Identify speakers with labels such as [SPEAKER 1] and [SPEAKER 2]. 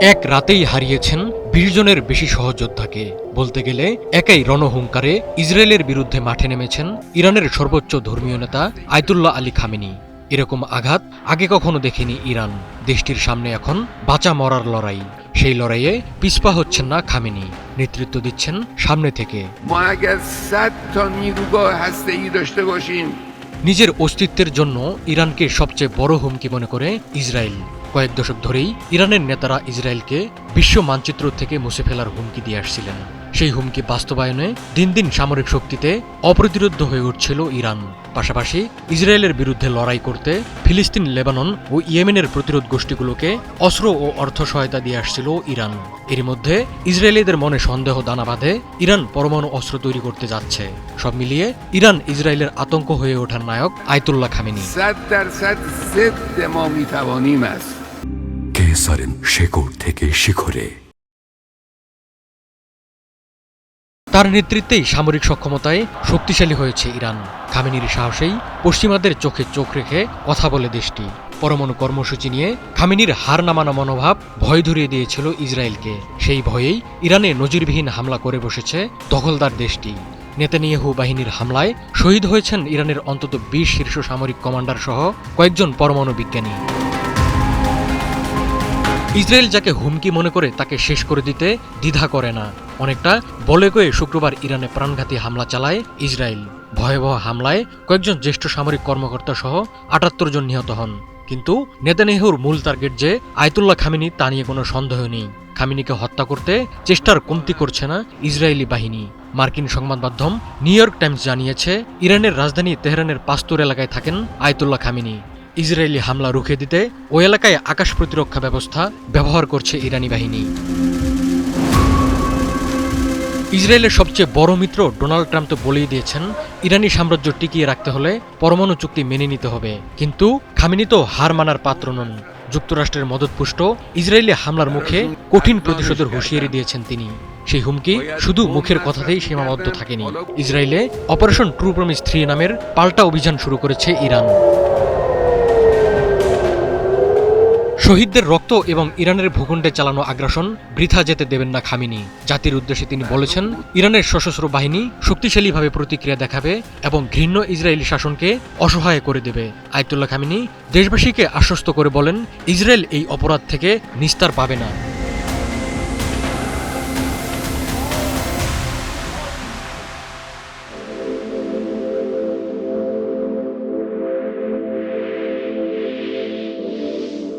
[SPEAKER 1] এক রাতেই হারিয়েছেন ২০ জনের বেশি সহযোদ্ধাকে। বলতে গেলে একাই রণহুঙ্কারে ইসরায়েলের বিরুদ্ধে মাঠে নেমেছেন ইরানের সর্বোচ্চ ধর্মীয় নেতা আয়াতুল্লাহ আলী খামেনি। এরকম আঘাত আগে কখনো দেখেনি ইরান। দেশটির সামনে এখন বাঁচা মরার লড়াই। সেই লড়াইয়ে পিছপা হচ্ছেন না খামেনি, নেতৃত্ব দিচ্ছেন সামনে থেকে। নিজের অস্তিত্বের জন্য ইরানকে সবচেয়ে বড় হুমকি মনে করে ইসরায়েল। কয়েক দশক ধরেই ইরানের নেতারা ইসরায়েলকে বিশ্ব মানচিত্র থেকে মুছে ফেলার হুমকি দিয়ে আসছিলেন। সেই হুমকি বাস্তবায়নে দিন দিন সামরিক শক্তিতে অপ্রতিরোধ্য হয়ে উঠছিল ইরান। পাশাপাশি ইসরায়েলের বিরুদ্ধে লড়াই করতে ফিলিস্তিন, লেবানন ও ইয়েমেনের প্রতিরোধ গোষ্ঠীগুলোকে অস্ত্র ও অর্থ সহায়তা দিয়ে আসছিল ইরান। এর মধ্যে ইসরায়েলিদের মনে সন্দেহ দানা বাঁধে ইরান পরমাণু অস্ত্র তৈরি করতে যাচ্ছে। সব মিলিয়ে ইরান ইসরায়েলের আতঙ্ক হয়ে ওঠার নায়ক আয়াতুল্লাহ খামেনি।
[SPEAKER 2] কেসারের শেকড় থেকে শিখরে।
[SPEAKER 1] তার নেতৃত্বেই সামরিক সক্ষমতায় শক্তিশালী হয়েছে ইরান। খামেনির সাহসেই পশ্চিমাদের চোখে চোখ রেখে কথা বলে দেশটি। পরমাণু কর্মসূচি নিয়ে খামেনির হার নামানো মনোভাব ভয় ধরিয়ে দিয়েছিল ইসরায়েলকে। সেই ভয়েই ইরানে নজিরবিহীন হামলা করে বসেছে দখলদার দেশটি। নেতানিয়াহু বাহিনীর হামলায় শহীদ হয়েছেন ইরানের অন্তত ২০ শীর্ষ সামরিক কমান্ডার সহ কয়েকজন পরমাণু বিজ্ঞানী। ইসরায়েল যাকে হুমকি মনে করে তাকে শেষ করে দিতে দ্বিধা করে না। অনেকটা বলে কয়ে শুক্রবার ইরানে প্রাণঘাতী হামলা চালায় ইসরায়েল। ভয়াবহ হামলায় কয়েকজন জ্যেষ্ঠ সামরিক কর্মকর্তা সহ ৭৮ জন নিহত হন। কিন্তু নেতানিয়াহুর মূল টার্গেট যে আয়াতুল্লাহ খামেনি তা নিয়ে কোনো সন্দেহ নেই। খামেনিকে হত্যা করতে চেষ্টার কমতি করছে না ইসরায়েলি বাহিনী। মার্কিন সংবাদ মাধ্যম নিউ ইয়র্ক টাইমস জানিয়েছে, ইরানের রাজধানী তেহরানের পাস্তুর এলাকায় থাকেন আয়াতুল্লাহ খামেনি। ইসরায়েলি হামলা রুখে দিতে ওই এলাকায় আকাশ প্রতিরক্ষা ব্যবস্থা ব্যবহার করছে ইরানি বাহিনী। ইসরায়েলের সবচেয়ে বড় মিত্র ডোনাল্ড ট্রাম্প তো বলেই দিয়েছেন, ইরানি সাম্রাজ্য টিকিয়ে রাখতে হলে পরমাণু চুক্তি মেনে নিতে হবে। কিন্তু খামেনি তো হার মানার পাত্র নন। যুক্তরাষ্ট্রের মদতপুষ্ট ইসরায়েলি হামলার মুখে কঠিন প্রতিশোধের হুঁশিয়ারি দিয়েছেন তিনি। সেই হুমকি শুধু মুখের কথাতেই সীমাবদ্ধ থাকেনি। ইসরায়েলে অপারেশন ট্রু প্রমিস 3 নামের পাল্টা অভিযান শুরু করেছে ইরান। শহীদদের রক্ত এবং ইরানের ভূখণ্ডে চালানো আগ্রাসন বৃথা যেতে দেবেন না খামেনি। জাতির উদ্দেশ্যে তিনি বলেছেন, ইরানের সশস্ত্র বাহিনী শক্তিশালীভাবে প্রতিক্রিয়া দেখাবে এবং ঘৃণ্য ইসরায়েলি শাসনকে অসহায় করে দেবে। আয়াতুল্লাহ খামেনি দেশবাসীকে আশ্বস্ত করে বলেন, ইসরায়েল এই অপরাধ থেকে নিস্তার পাবে না।